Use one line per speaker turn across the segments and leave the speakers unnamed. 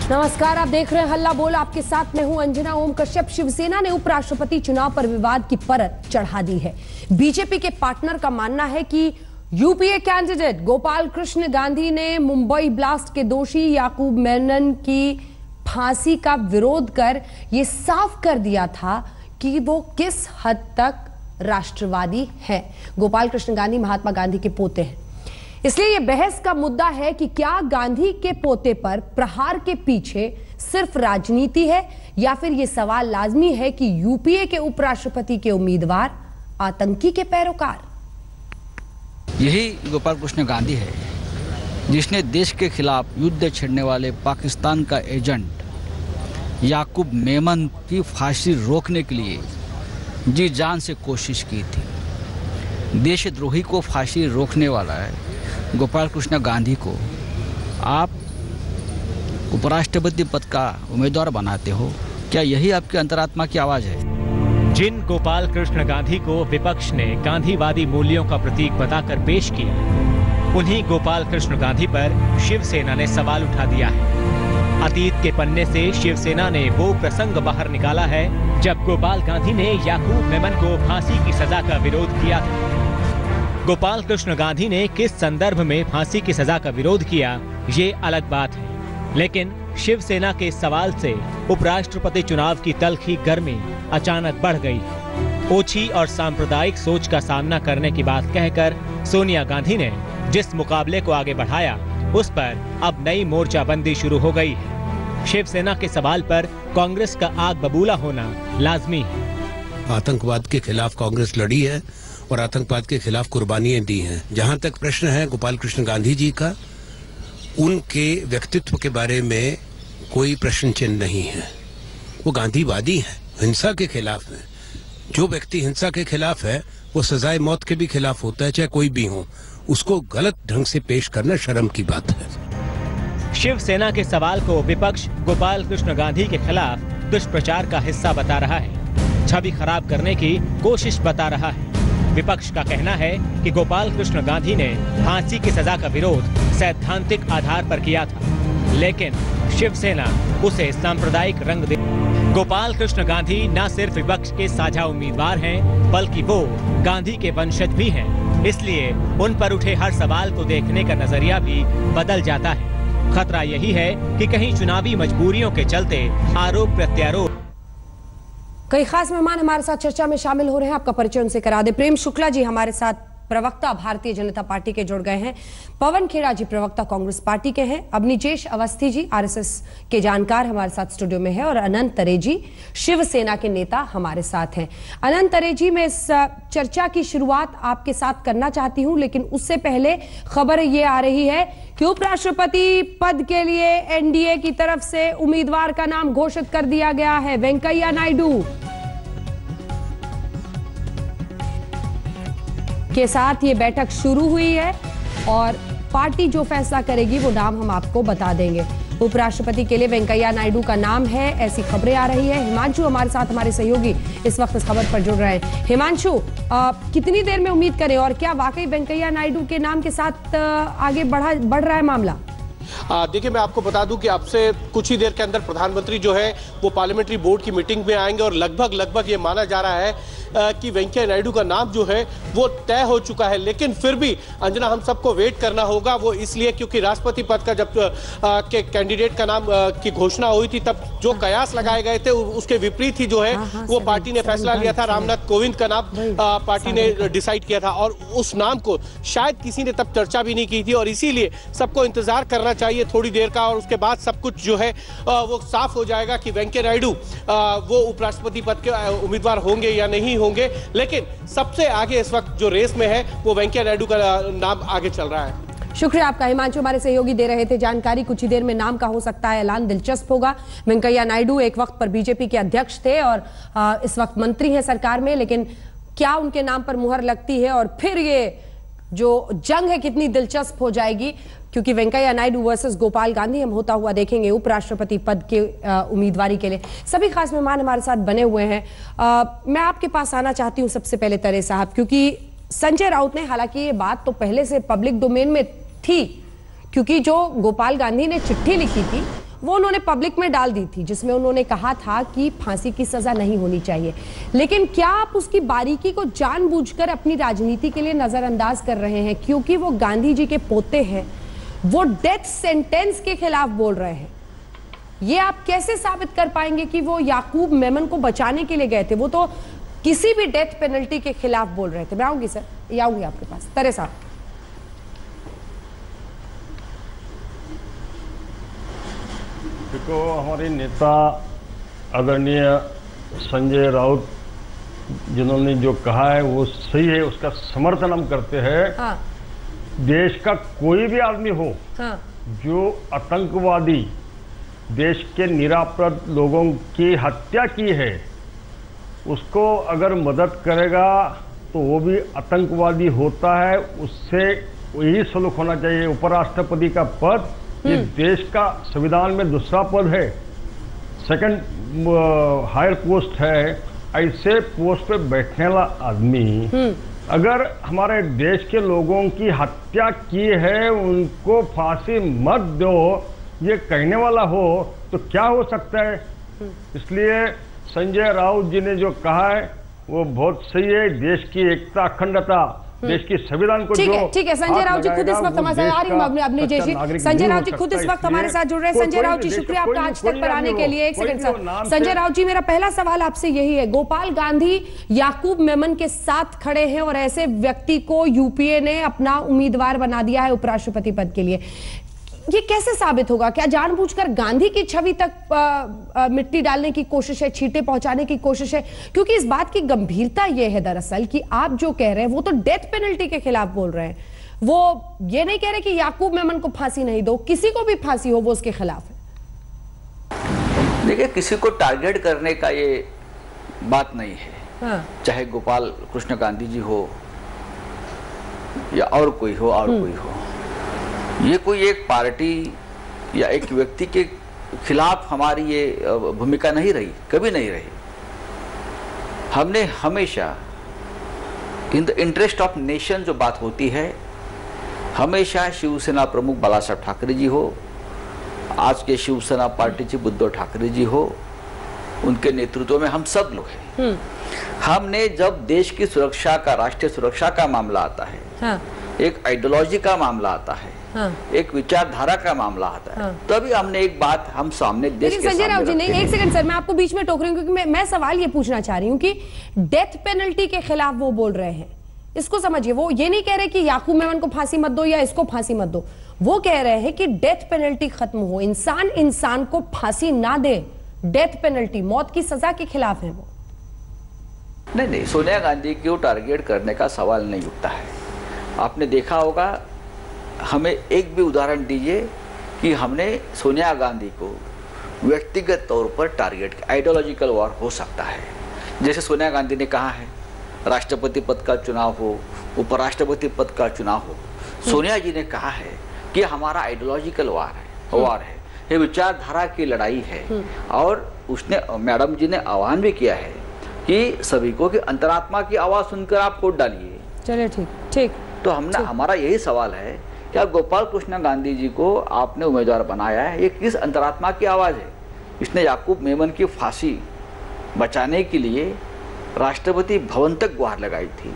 नमस्कार, आप देख रहे हैं हल्ला बोल। आपके साथ मैं हूं अंजना ओम कश्यप। शिवसेना ने उपराष्ट्रपति चुनाव पर विवाद की परत चढ़ा दी है। बीजेपी के पार्टनर का मानना है कि यूपीए कैंडिडेट गोपाल कृष्ण गांधी ने मुंबई ब्लास्ट के दोषी याकूब मेनन की फांसी का विरोध कर यह साफ कर दिया था कि वो किस हद तक राष्ट्रवादी है। गोपाल कृष्ण गांधी महात्मा गांधी के पोते हैं, इसलिए यह बहस का मुद्दा है कि क्या गांधी के पोते पर प्रहार के पीछे सिर्फ राजनीति है या फिर यह सवाल लाजमी है कि यूपीए के उपराष्ट्रपति के उम्मीदवार आतंकी के पैरोकार।
यही गोपाल कृष्ण गांधी है जिसने देश के खिलाफ युद्ध छेड़ने वाले पाकिस्तान का एजेंट याकूब मेमन की फांसी रोकने के लिए जी जान से कोशिश की थी। देशद्रोही को फांसी रोकने वाला है गोपाल कृष्ण गांधी को आप उपराष्ट्रपति पद का उम्मीदवार बनाते हो। क्या यही आपकी अंतरात्मा की आवाज है?
जिन गोपाल कृष्ण गांधी को विपक्ष ने गांधीवादी मूल्यों का प्रतीक बताकर पेश किया, उन्हीं गोपाल कृष्ण गांधी पर शिवसेना ने सवाल उठा दिया है। अतीत के पन्ने से शिवसेना ने वो प्रसंग बाहर निकाला है जब गोपाल गांधी ने याकूब मेमन को फांसी की सजा का विरोध किया था। गोपाल कृष्ण गांधी ने किस संदर्भ में फांसी की सजा का विरोध किया, ये अलग बात है, लेकिन शिवसेना के सवाल से उपराष्ट्रपति चुनाव की तल्खी गर्मी अचानक बढ़ गई। ओछी और सांप्रदायिक सोच का सामना करने की बात कहकर सोनिया गांधी ने जिस मुकाबले को आगे बढ़ाया, उस पर अब नई मोर्चाबंदी शुरू हो गई है। शिवसेना के सवाल पर कांग्रेस का आग बबूला होना लाजमी है।
आतंकवाद के खिलाफ कांग्रेस लड़ी है और आतंकवाद के खिलाफ कुर्बानियां दी हैं। जहां तक प्रश्न है गोपाल कृष्ण गांधी जी का, उनके व्यक्तित्व के बारे में कोई प्रश्न चिन्ह नहीं है। वो गांधीवादी हैं, हिंसा के खिलाफ हैं। जो व्यक्ति हिंसा के खिलाफ है वो सजाए मौत के भी खिलाफ होता है, चाहे कोई भी हो। उसको गलत ढंग से पेश करना शर्म की बात है।
शिवसेना के सवाल को विपक्ष गोपाल कृष्ण गांधी के खिलाफ दुष्प्रचार का हिस्सा बता रहा है, छवि खराब करने की कोशिश बता रहा है। विपक्ष का कहना है कि गोपाल कृष्ण गांधी ने फांसी की सजा का विरोध सैद्धांतिक आधार पर किया था, लेकिन शिवसेना उसे सांप्रदायिक रंग दे। गोपाल कृष्ण गांधी न सिर्फ विपक्ष के साझा उम्मीदवार हैं, बल्कि वो गांधी के वंशज भी हैं। इसलिए उन पर उठे हर सवाल को देखने का नजरिया भी बदल जाता है। खतरा यही है कि कहीं चुनावी मजबूरियों के चलते आरोप प्रत्यारोप।
कई खास मेहमान हमारे साथ चर्चा में शामिल हो रहे हैं, आपका परिचय उनसे करा दे। प्रेम शुक्ला जी हमारे साथ प्रवक्ता भारतीय जनता पार्टी के जुड़ गए हैं। पवन खेड़ा जी प्रवक्ता कांग्रेस पार्टी के हैं। अवनीजेश अवस्थी जी आरएसएस के जानकार हमारे साथ स्टूडियो में है और अनंत तरेजी शिवसेना के नेता हमारे साथ हैं। अनंत तरेजी, मैं इस चर्चा की शुरुआत आपके साथ करना चाहती हूं, लेकिन उससे पहले खबर ये आ रही है कि उपराष्ट्रपति पद के लिए एनडीए की तरफ से उम्मीदवार का नाम घोषित कर दिया गया है, वेंकैया नायडू के साथ ये बैठक शुरू हुई है और पार्टी जो फैसला करेगी वो नाम हम आपको बता देंगे। उपराष्ट्रपति के लिए वेंकैया नायडू का नाम है, ऐसी खबरें आ रही है। हिमांशु हमारे साथ, हमारे सहयोगी इस वक्त इस खबर पर जुड़ रहे हैं। हिमांशु, कितनी देर में उम्मीद करें और क्या वाकई वेंकैया नायडू के नाम के साथ आगे बढ़ रहा है मामला?
देखिए, मैं आपको बता दूं कि अब से कुछ ही देर के अंदर प्रधानमंत्री जो है वो पार्लियामेंट्री बोर्ड की मीटिंग में आएंगे और लगभग ये माना जा रहा है कि वेंकैया नायडू का नाम जो है वो तय हो चुका है। लेकिन फिर भी अंजना, हम सबको वेट करना होगा, वो इसलिए क्योंकि राष्ट्रपति पद का जब के कैंडिडेट का नाम की घोषणा हुई थी तब जो कयास लगाए गए थे उसके विपरीत ही जो है वो पार्टी ने फैसला लिया था। रामनाथ कोविंद का नाम पार्टी ने डिसाइड किया था और उस नाम को शायद किसी ने तब चर्चा भी नहीं की थी और इसीलिए सबको इंतजार करना चाहिए थोड़ी देर का और उसके बाद सब कुछ जो है वो साफ हो जाएगा कि वेंकैया नायडू वो उपराष्ट्रपति पद के उम्मीदवार होंगे या नहीं होंगे। लेकिन सबसे आगे इस वक्त जो रेस में है वो वेंकैया नायडू का नाम आगे चल रहा है।
शुक्रिया आपका। हिमांशु हमारे सहयोगी दे रहे थे जानकारी। कुछ ही देर में नाम का हो सकता है ऐलान, दिलचस्प होगा। वेंकैया नायडू एक वक्त पर बीजेपी के अध्यक्ष थे और इस वक्त मंत्री हैं सरकार में, लेकिन क्या उनके नाम पर मुहर लगती है और फिर ये जो जंग है कितनी दिलचस्प हो जाएगी, क्योंकि वेंकैया नायडू वर्सेस गोपाल गांधी हम होता हुआ देखेंगे उपराष्ट्रपति पद के उम्मीदवारी के लिए। सभी खास मेहमान हमारे साथ बने हुए हैं। मैं आपके पास आना चाहती हूं सबसे पहले तरे साहब, क्योंकि संजय राउत ने, हालांकि ये बात तो पहले से पब्लिक डोमेन में थी, क्योंकि जो गोपाल गांधी ने चिट्ठी लिखी थी वो उन्होंने पब्लिक में डाल दी थी, जिसमें उन्होंने कहा था कि फांसी की सजा नहीं होनी चाहिए। लेकिन क्या आप उसकी बारीकी को जानबूझकर अपनी राजनीति के लिए नजरअंदाज कर रहे हैं? क्योंकि वो गांधी जी के पोते हैं, वो डेथ सेंटेंस के खिलाफ बोल रहे हैं। ये आप कैसे साबित कर पाएंगे कि वो याकूब मेमन को बचाने के लिए गए थे? वो तो किसी भी डेथ पेनल्टी के खिलाफ बोल रहे थे। मैं आऊंगी सर, ये आऊंगी आपके पास। तरे साहब,
देखो, हमारे नेता आदरणीय संजय राउत जिन्होंने जो कहा है वो सही है, उसका समर्थन हम करते हैं।
हाँ।
देश का कोई भी आदमी हो,
हाँ।
जो आतंकवादी देश के निरापराध लोगों की हत्या की है, उसको अगर मदद करेगा तो वो भी आतंकवादी होता है। उससे यही सलूक होना चाहिए। उपराष्ट्रपति का पद ये देश का संविधान में दूसरा पद है, सेकंड हायर पोस्ट है। ऐसे पोस्ट पे बैठने वाला आदमी अगर हमारे देश के लोगों की हत्या की है, उनको फांसी मत दो, ये कहने वाला हो तो क्या हो सकता है? इसलिए संजय राउत जी ने जो कहा है वो बहुत सही है। देश की एकता, अखंडता, देश की संविधान को
ठीक है। संजय राउत जी खुद इस वक्त हमारे साथ आ रही हूँ अपनी जैसी। संजय राउत जी खुद इस वक्त हमारे साथ जुड़ रहे हैं। संजय राउत जी, शुक्रिया आपका आज तक पर आने के लिए। एक सेकंड सर, संजय राउत जी, मेरा पहला सवाल आपसे यही है। गोपाल गांधी याकूब मेमन के साथ खड़े हैं और ऐसे व्यक्ति को यूपीए ने अपना उम्मीदवार बना दिया है उपराष्ट्रपति पद के लिए। ये कैसे साबित होगा? क्या जानबूझकर गांधी की छवि तक मिट्टी डालने की कोशिश है, छींटे पहुंचाने की कोशिश है? क्योंकि इस बात की गंभीरता यह है दरअसल कि आप जो कह रहे हैं वो तो डेथ पेनल्टी के खिलाफ बोल रहे हैं। वो ये नहीं कह रहे कि याकूब मेमन को फांसी नहीं दो, किसी को भी फांसी हो वो उसके खिलाफ है।
देखिए, किसी को टारगेट करने का ये बात नहीं है।
हाँ।
चाहे गोपाल कृष्ण गांधी जी हो या और कोई हो कोई हो, ये कोई एक पार्टी या एक व्यक्ति के खिलाफ हमारी ये भूमिका नहीं रही, कभी नहीं रही। हमने हमेशा in the interest of nation जो बात होती है, हमेशा शिवसेना प्रमुख बाला साहब ठाकरे जी हो, आज के शिवसेना पार्टी चीफ उद्धव ठाकरे जी हो, उनके नेतृत्व में हम सब लोग हैं। हमने जब देश की सुरक्षा का, राष्ट्रीय सुरक्षा का मामला आता है,
हाँ।
एक आइडियोलॉजी का मामला आता है, हाँ। एक विचारधारा का मामला आता है, हाँ। तभी हमने एक बात हम सामने देश के
संजय राउत जी, नहीं, एक सेकंड सर, मैं आपको बीच में टोक रही हूँ क्योंकि मैं सवाल ये पूछना चाह रही हूँ कि डेथ पेनल्टी के खिलाफ वो बोल रहे हैं, इसको समझिए। वो ये नहीं कह रहे कि याकूब मेमन को फांसी मत दो या इसको फांसी मत दो। वो कह रहे हैं कि डेथ पेनल्टी खत्म हो, इंसान इंसान को फांसी ना दे, डेथ पेनल्टी, मौत की सजा के खिलाफ है वो।
नहीं, सोनिया गांधी को टारगेट करने का सवाल नहीं उठता है। आपने देखा होगा, हमें एक भी उदाहरण दीजिए कि हमने सोनिया गांधी को व्यक्तिगत तौर पर टारगेट, आइडियोलॉजिकल वॉर हो सकता है। जैसे सोनिया गांधी ने कहा है राष्ट्रपति पद का चुनाव हो, उपराष्ट्रपति पद का चुनाव हो, सोनिया जी ने कहा है कि हमारा आइडियोलॉजिकल वॉर है, ये विचारधारा की लड़ाई है। और उसने, मैडम जी ने आह्वान भी किया है कि सभी को कि अंतरात्मा की आवाज सुनकर आप वोट डालिए।
चलिए, ठीक।
तो हमारा यही सवाल है, क्या गोपाल कृष्ण गांधी जी को आपने उम्मीदवार बनाया है, ये किस अंतरात्मा की आवाज है? इसने याकूब मेमन की फांसी बचाने के लिए राष्ट्रपति भवन तक गुहार लगाई थी।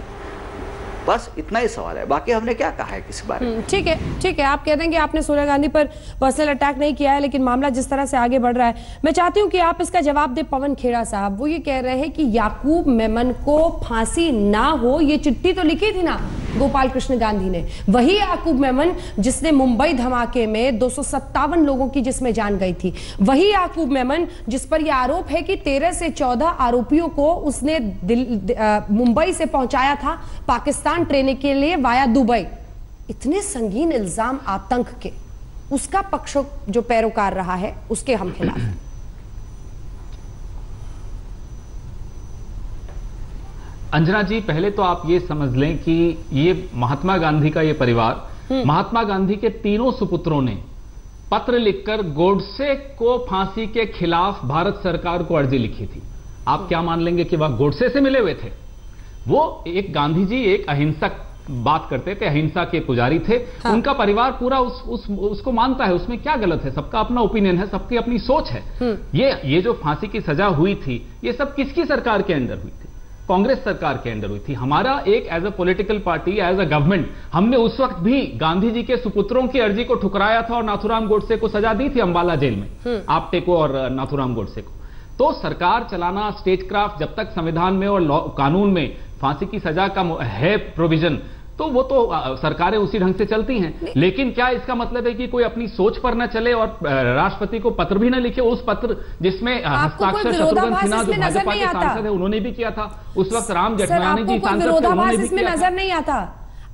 बस इतना ही सवाल है, बाकी हमने क्या कहा है किस बारे में।
ठीक है, आप कह देंगे आपने सोनिया गांधी पर पर्सनल अटैक नहीं किया है, लेकिन मामला जिस तरह से आगे बढ़ रहा है, मैं चाहती हूं कि आप इसका जवाब दे। पवन खेड़ा साहब, वो ये कह रहे हैं कि याकूब मेमन को फांसी ना हो, ये चिट्ठी तो लिखी थी ना गोपाल कृष्ण गांधी ने, वही याकूब मेमन जिसने मुंबई धमाके में 257 लोगों की जिसमें जान गई थी, वही याकूब मेमन जिस पर यह आरोप है कि 13 से 14 आरोपियों को उसने मुंबई से पहुंचाया था पाकिस्तान ट्रेनिंग के लिए वाया दुबई। इतने संगीन इल्जाम आतंक के, उसका पक्ष जो पैरोकार रहा है उसके हम खिलाफ हैं।
अंजना जी, पहले तो आप ये समझ लें कि ये महात्मा गांधी का ये परिवार, महात्मा गांधी के तीनों सुपुत्रों ने पत्र लिखकर गोडसे को फांसी के खिलाफ भारत सरकार को अर्जी लिखी थी। आप क्या मान लेंगे कि वह गोडसे से मिले हुए थे? वो एक गांधी जी एक अहिंसक बात करते थे, अहिंसा के पुजारी थे। हाँ। उनका परिवार पूरा उसको मानता है, उसमें क्या गलत है? सबका अपना ओपिनियन है, सबकी अपनी सोच है। ये जो फांसी की सजा हुई थी, ये सब किसकी सरकार के अंडर हुई थी? कांग्रेस सरकार के अंडर हुई थी। हमारा एक as a political party, as a government, हमने उस वक्त भी गांधी जी के सुपुत्रों की अर्जी को ठुकराया था और नाथूराम गोडसे को सजा दी थी अंबाला जेल में, आपटे को और नाथूराम गोडसे को। तो सरकार चलाना, स्टेट क्राफ्ट, जब तक संविधान में और कानून में फांसी की सजा का है प्रोविजन, तो वो तो सरकारें उसी ढंग से चलती हैं। लेकिन क्या इसका मतलब है कि कोई अपनी सोच पर न चले और राष्ट्रपति को पत्र भी न लिखे? उस पत्र जिसमें हस्ताक्षर शत्रुघ्न सिन्हा जो भाजपा के सांसद है उन्होंने भी किया था, उस वक्त राम जेठमलानी जी सांसद थे, उन्होंने भी किया था।
नजर नहीं आता?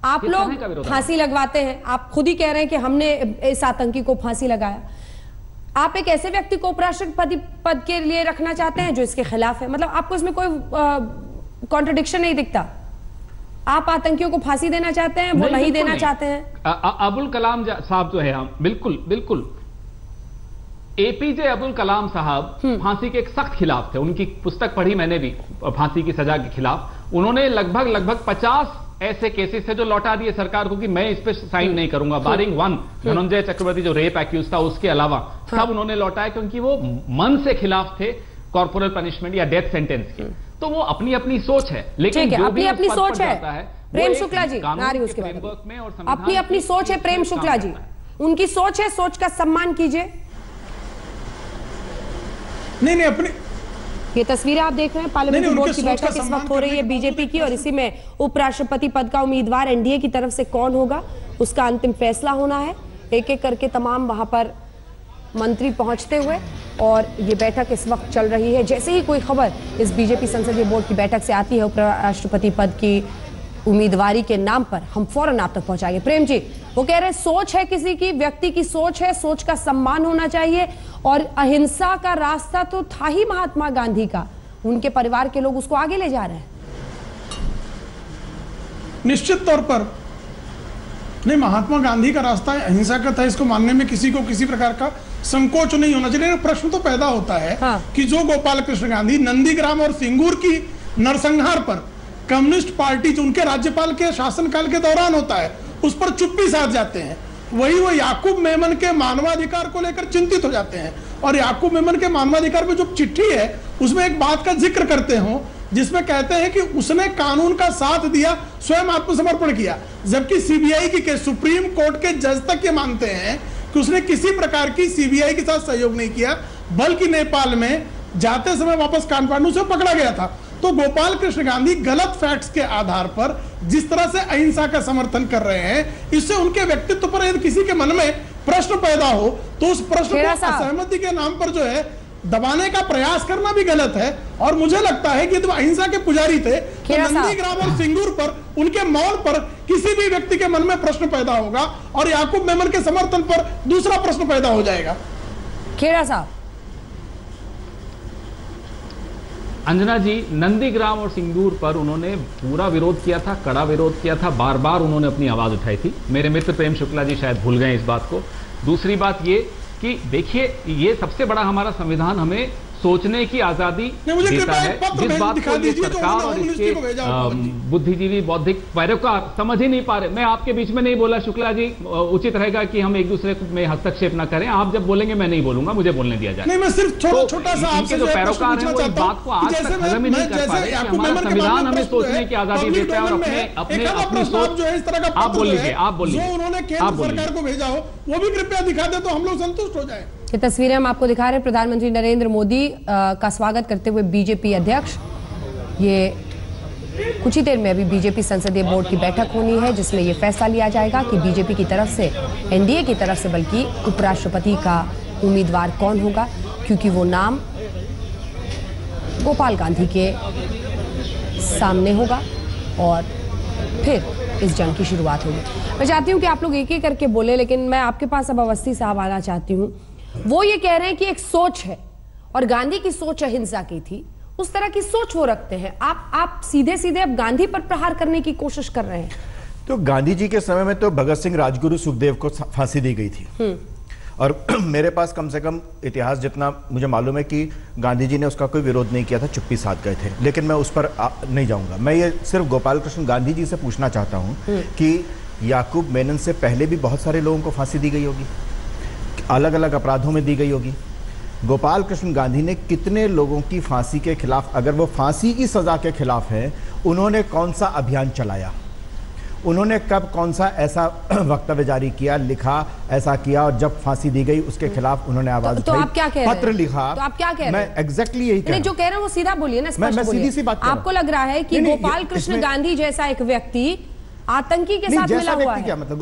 आप लोग फांसी लगवाते हैं, आप खुद ही कह रहे हैं कि हमने इस आतंकी को फांसी लगाया। आप एक ऐसे व्यक्ति को उपराष्ट्रपति पद के लिए रखना चाहते हैं जो इसके खिलाफ है? मतलब आपको इसमें कोई कॉन्ट्रडिक्शन नहीं दिखता? आप आतंकियों को फांसी देना चाहते हैं, वो नहीं देना चाहते हैं?
अबुल कलाम साहब जो है, हम बिल्कुल एपीजे अब्दुल कलाम साहब फांसी के एक सख्त खिलाफ थे। उनकी पुस्तक पढ़ी मैंने भी, फांसी की सजा के खिलाफ। उन्होंने लगभग 50 ऐसे केसेस थे जो लौटा दिए सरकार को कि मैं इस पे साइन नहीं करूंगा, बारिंग वन धनंजय चक्रवर्ती जो रेप एक्यूज था, उसके अलावा सब उन्होंने लौटाया, क्योंकि वो मन से खिलाफ थे कॉर्पोरल पनिशमेंट या डेथ सेंटेंस के। तो वो अपनी अपनी सोच है, लेकिन जो भी
अपनी सोच है। प्रेम शुक्ला जी, अपनी अपनी सोच है। प्रेम शुक्ला जी, उनकी सोच है, सोच का सम्मान कीजिए।
नहीं अपनी
ये तस्वीरें आप देख रहे हैं, पार्लियामेंट्री बोर्ड की बैठक इस वक्त हो रही है बीजेपी की, और इसी में उपराष्ट्रपति पद का उम्मीदवार एनडीए की तरफ से कौन होगा उसका अंतिम फैसला होना है। एक एक करके तमाम वहां पर मंत्री पहुंचते हुए, और ये बैठक इस वक्त चल रही है। जैसे ही कोई खबर इस बीजेपी संसदीय बोर्ड की बैठक से आती है उपराष्ट्रपति पद की उम्मीदवारी के नाम पर, हम फौरन आप तक पहुंचाएंगे। प्रेम जी, वो कह रहे हैं सोच है, किसी की व्यक्ति की सोच है, सोच का सम्मान होना चाहिए, और अहिंसा का रास्ता तो था ही महात्मा गांधी का, उनके परिवार के लोग उसको आगे ले जा रहे हैं।
निश्चित तौर पर नहीं, महात्मा गांधी का रास्ता अहिंसा का था, इसको मानने में किसी को किसी प्रकार का संकोच नहीं होना चाहिए। प्रश्न तो पैदा होता है कि जो गोपाल कृष्ण गांधी नंदीग्राम और सिंगूर की नरसंहार पर कम्युनिस्ट पार्टी जो उनके राज्यपाल के शासनकाल के दौरान होता है, उस पर चुप्पी साध जाते हैं, वही वो याकूब मेमन के मानवाधिकार को लेकर चिंतित हो जाते हैं। और याकूब मेमन के मानवाधिकार पे जो चिट्ठी है, उसमें एक बात का जिक्र करते हो, जिसमें कहते हैं कि उसने कानून का साथ दिया, स्वयं आत्मसमर्पण किया। जबकि सीबीआई की केस, सुप्रीम कोर्ट के जज तक ये मानते हैं कि उसने किसी प्रकार की सीबीआई के साथ सहयोग नहीं किया, बल्कि नेपाल में जाते समय वापस काठमांडू से पकड़ा गया था। तो गोपाल कृष्ण गांधी गलत फैक्ट्स के आधार पर जिस तरह से अहिंसा का समर्थन कर रहे हैं, इससे उनके व्यक्तित्व पर यदि किसी के मन में प्रश्न पैदा हो, तो उस प्रश्न को असहमति के नाम पर जो है दबाने का प्रयास करना भी गलत है। और मुझे लगता है कि जब अहिंसा के पुजारी थे, तो नंदीग्राम और सिंगूर पर, उनके मौन पर किसी भी व्यक्ति के मन में प्रश्न पैदा होगा, और याकूब मेमन के समर्थन पर दूसरा प्रश्न पैदा हो जाएगा।
खेड़ा साहब।
अंजना जी, नंदीग्राम और सिंगूर पर उन्होंने पूरा विरोध किया था, कड़ा विरोध किया था, बार बार उन्होंने अपनी आवाज उठाई थी। मेरे मित्र प्रेम शुक्ला जी शायद भूल गए इस बात को। दूसरी बात ये कि देखिए, ये सबसे बड़ा हमारा संविधान हमें सोचने की आजादी देता है। जिस बात को ये सरकार और इसके बुद्धिजीवी बौद्धिक पैरोकार समझ ही नहीं पा रहे। मैं आपके बीच में नहीं बोला शुक्ला जी, उचित रहेगा कि हम एक दूसरे में हस्तक्षेप न करें। आप जब बोलेंगे मैं नहीं बोलूंगा, मुझे बोलने दिया जाए।
नहीं, मैं सिर्फ छोटा सा आपसे
जो पैरोकार है वो इस बात को आज तक हजम ही नहीं कर पा रहे कि हमारा संविधान हमें सोचने की आजादी देता है, और अपनी सोच।
जो है इस तरह का
आप बोल लीजिए, आप बोल लीजिए,
उन्होंने केंद्र सरकार को भेजा हो, वो भी कृपया दिखा दे तो हम लोग संतुष्ट हो जाए।
ये तस्वीरें हम आपको दिखा रहे हैं प्रधानमंत्री नरेंद्र मोदी का स्वागत करते हुए बीजेपी अध्यक्ष। ये कुछ ही देर में अभी बीजेपी संसदीय बोर्ड की बैठक होनी है, जिसमें यह फैसला लिया जाएगा कि बीजेपी की तरफ से, एनडीए की तरफ से बल्कि उपराष्ट्रपति का उम्मीदवार कौन होगा, क्योंकि वो नाम गोपाल गांधी के सामने होगा और फिर इस जंग की शुरुआत होगी। मैं चाहती हूं कि आप लोग एक एक करके बोले, लेकिन मैं आपके पास अब अवस्थी साहब आना चाहती हूं। वो ये कह रहे हैं कि एक सोच है, और गांधी की सोच अहिंसा की थी, उस तरह की सोच वो रखते हैं। आप सीधे सीधे अब गांधी पर प्रहार करने की कोशिश कर रहे हैं।
तो गांधी जी के समय में तो भगत सिंह, राजगुरु, सुखदेव को फांसी दी गई थी, और मेरे पास कम से कम इतिहास जितना मुझे मालूम है कि गांधी जी ने उसका कोई विरोध नहीं किया था, चुप्पी साध गए थे, लेकिन मैं उस पर नहीं जाऊंगा। मैं ये सिर्फ गोपाल कृष्ण गांधी जी से पूछना चाहता हूँ कि याकूब मेनन से पहले भी बहुत सारे लोगों को फांसी दी गई होगी, अलग अलग अपराधों में दी गई होगी। गोपाल कृष्ण गांधी ने कितने लोगों की फांसी के खिलाफ, अगर वो फांसी की सजा के खिलाफ है, उन्होंने कौन सा अभियान चलाया, उन्होंने कब कौन सा ऐसा वक्तव्य जारी किया, लिखा, ऐसा किया, और जब फांसी दी गई उसके खिलाफ उन्होंने आवाज उठाई,
आप क्या कह रहे हैं?
पत्र लिखा।
तो आप क्या कह रहे हैं? मैं
एग्जैक्टली यही कह रहा हूं।
जो कह रहे हैं वो सीधा बोलिए ना,
मैं सीधी सी बात कर रहा हूं।
आपको लग रहा है कि गोपाल कृष्ण गांधी जैसा एक व्यक्ति आतंकी के साथ मिला हुआ है?
क्या मतलब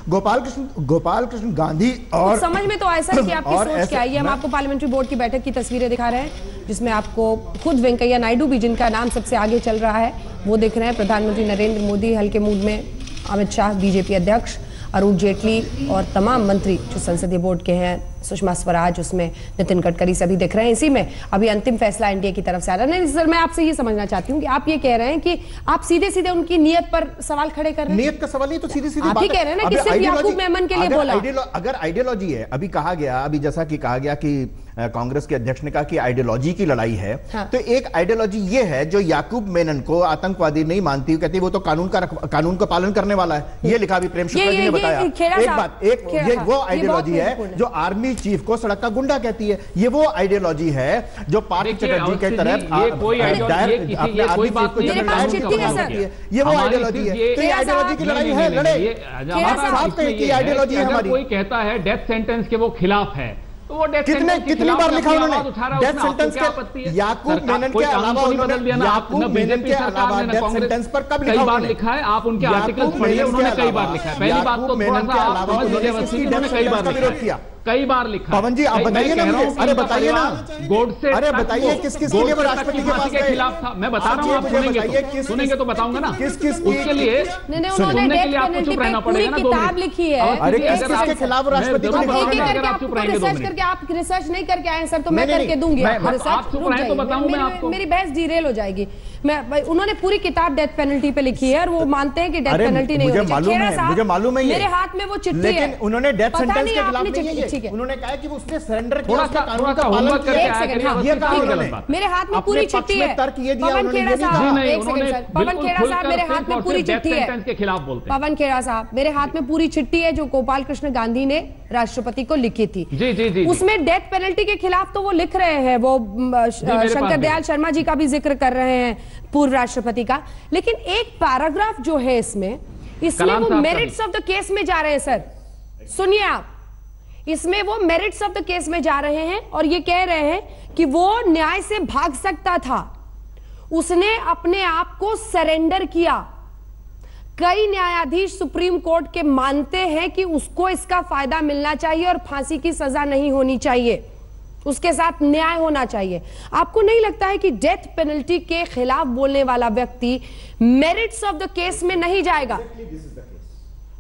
गोपाल कृष्ण गांधी, और
समझ में तो ऐसा है कि आपकी सोच क्या है। हम आपको पार्लियामेंट्री बोर्ड की बैठक की तस्वीरें दिखा रहे हैं, जिसमें आपको खुद वेंकैया नायडू भी, जिनका नाम सबसे आगे चल रहा है, वो दिख रहे हैं। प्रधानमंत्री नरेंद्र मोदी हल्के मूड में, अमित शाह, बीजेपी अध्यक्ष अरुण जेटली और तमाम मंत्री जो संसदीय बोर्ड के हैं, सुषमा स्वराज, उसमें नितिन गडकरी, सभी दिख रहे हैं। इसी में अभी अंतिम फैसला एनडीए की तरफ से आ रहा है। नहीं सर, मैं आपसे ये समझना चाहती हूँ कि आप ये कह रहे हैं कि आप सीधे सीधे उनकी नियत पर सवाल खड़े कर रहे हैं।
नियत का सवाल नहीं, तो सीधी सीधी
आप ही कह रहे हैं ना कि सिर्फ याकूब मेमन के लिए बोला।
अगर आइडियोलॉजी है, अभी कहा गया, अभी जैसा कि कहा गया कि कांग्रेस के अध्यक्ष ने कहा कि आइडियोलॉजी की लड़ाई है, हाँ। तो एक आइडियोलॉजी ये है जो याकूब मेनन को आतंकवादी नहीं मानती, कहती वो तो कानून का पालन करने वाला है, ये लिखा भी प्रेम शुक्ला जी ने बताया। एक बात, ये वो आइडियोलॉजी है जो आर्मी चीफ को सड़क का गुंडा कहती है, ये वो आइडियोलॉजी है जो पार्थ चटर्जी के तरह
ये वो आइडियोलॉजी
है। तो ये आइडियोलॉजी की लड़ाई है, लड़े। आइडियोलॉजी है हमारी।
कोई कहता है डेथ सेंटेंस के वो खिलाफ है, तो वो
कितनी बार लिखा उन्होंने डेथ सेंटेंस के? याकूब मेनन के अलावा याकूब मेनन के अलावा डेथ सेंटेंस पर कब लिखा?
कई बार लिखा है, आप उनके आर्टिकल्स पढ़िए, उन्होंने कई बार लिखा है। पहली बात तो थोड़ा सा आप समझ लीजिए, उन्होंने कई बार विरोध किया, कई बार लिखा।
पवन जी आप बताइए ना मुझे, अरे बताइए ना,
गोडसे,
अरे बताइए किस किस के लिए वो राष्ट्रपति के पास
के खिलाफ था? मैं बता रहा हूं, आप सुनेंगे तो बताऊंगा ना किस किस उसके लिए सुनने के लिए आपको चुप रहना पड़ेगा ना।
किताब लिखी है,
अरे किस किसके खिलाफ राष्ट्रपति को लिखा है?
आप चुप रहेंगे, रिसर्च करके आप रिसर्च नहीं करके आए सर, तो मैं करके दूंगी।
आप चुप रहे तो बताऊं मैं आपको,
मेरी बहस डिरेल हो जाएगी। उन्होंने पूरी किताब डेथ पेनल्टी पे लिखी है और वो मानते हैं कि डेथ पेनल्टी नहीं होनी चाहिए।
मुझे मालूम है,
मेरे हाथ में वो चिट्ठी है,
लेकिन उन्होंने डेथ सेंटेंस के खिलाफ नहीं है, उन्होंने कहा कि उसने सरेंडर किया, उसका कानून का पालन किया।
मेरे हाथ में पूरी चिट्ठी है। पवन खेड़ा साहब, एक सेकंड सर, पवन खेड़ा साहब, मेरे हाथ में पूरी चिट्ठी है। पवन खेड़ा साहब, मेरे हाथ में पूरी चिट्ठी है जो गोपाल कृष्ण गांधी ने राष्ट्रपति को लिखी थी। उसमें डेथ पेनल्टी के खिलाफ तो वो लिख रहे हैं, वो शंकर दयाल शर्मा जी का भी जिक्र कर रहे हैं, पूर्व राष्ट्रपति का। लेकिन एक पैराग्राफ जो है इसमें वो मेरिट्स ऑफ द केस में जा रहे हैं। सर सुनिए आप, इसमें वो मेरिट्स ऑफ द केस में जा रहे हैं और ये कह रहे हैं कि वो न्याय से भाग सकता था, उसने अपने आप को सरेंडर किया। कई न्यायाधीश सुप्रीम कोर्ट के मानते हैं कि उसको इसका फायदा मिलना चाहिए और फांसी की सजा नहीं होनी चाहिए, उसके साथ न्याय होना चाहिए। आपको नहीं लगता है कि डेथ पेनल्टी के खिलाफ बोलने वाला व्यक्ति मेरिट्स ऑफ द केस में नहीं जाएगा?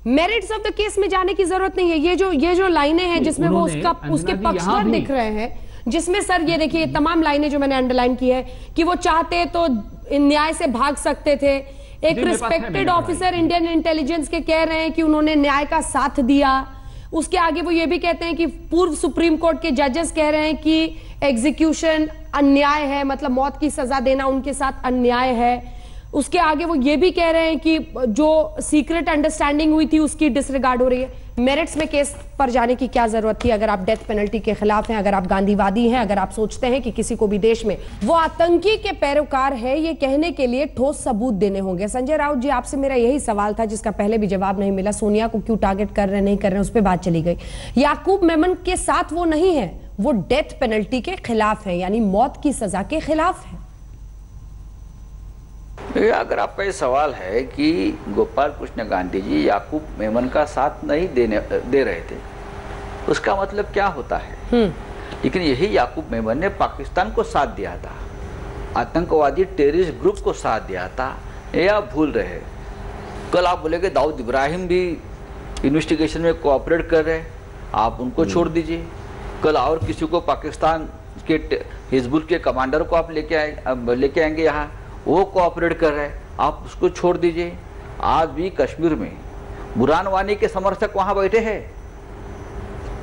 मेरिट्स ऑफ द केस में जाने की जरूरत नहीं है। ये जो लाइनें हैं जिसमें वो उसके पक्षधर दिख रहे हैं, जिसमें सर ये देखिए तमाम लाइनें जो मैंने अंडरलाइन की है कि वो चाहते तो न्याय से भाग सकते थे। एक रिस्पेक्टेड ऑफिसर इंडियन इंटेलिजेंस के कह रहे हैं कि उन्होंने न्याय का साथ दिया। उसके आगे वो ये भी कहते हैं कि पूर्व सुप्रीम कोर्ट के जजेस कह रहे हैं कि एग्जीक्यूशन अन्याय है, मतलब मौत की सजा देना उनके साथ अन्याय है। उसके आगे वो ये भी कह रहे हैं कि जो सीक्रेट अंडरस्टैंडिंग हुई थी उसकी डिसरिगार्ड हो रही है। मेरिट्स में केस पर जाने की क्या जरूरत थी अगर आप डेथ पेनल्टी के खिलाफ हैं, अगर आप गांधीवादी हैं, अगर आप सोचते हैं कि किसी को भी देश में वो आतंकी के पैरोकार है, ये कहने के लिए ठोस सबूत देने होंगे। संजय राउत जी, आपसे मेरा यही सवाल था जिसका पहले भी जवाब नहीं मिला। सोनिया को क्यों टारगेट कर रहे नहीं कर रहे, उस पर बात चली गई। याकूब मेमन के साथ वो नहीं है, वो डेथ पेनल्टी के खिलाफ है, यानी मौत की सजा के खिलाफ है।
अगर आपका ये सवाल है कि गोपाल कृष्ण गांधी जी याकूब मेमन का साथ नहीं दे रहे थे, उसका मतलब क्या होता है? लेकिन यही याकूब मेमन ने पाकिस्तान को साथ दिया था, आतंकवादी टेररिस्ट ग्रुप को साथ दिया था, या भूल रहे? कल आप बोलेगे दाऊद इब्राहिम भी इन्वेस्टिगेशन में कोऑपरेट कर रहे, आप उनको छोड़ दीजिए। कल और किसी को पाकिस्तान के हिजबुल के कमांडर को आप लेके आएंगे यहाँ, वो कोऑपरेट कर रहे हैं, आप उसको छोड़ दीजिए। आज भी कश्मीर में बुरहान वानी के समर्थक वहां बैठे हैं,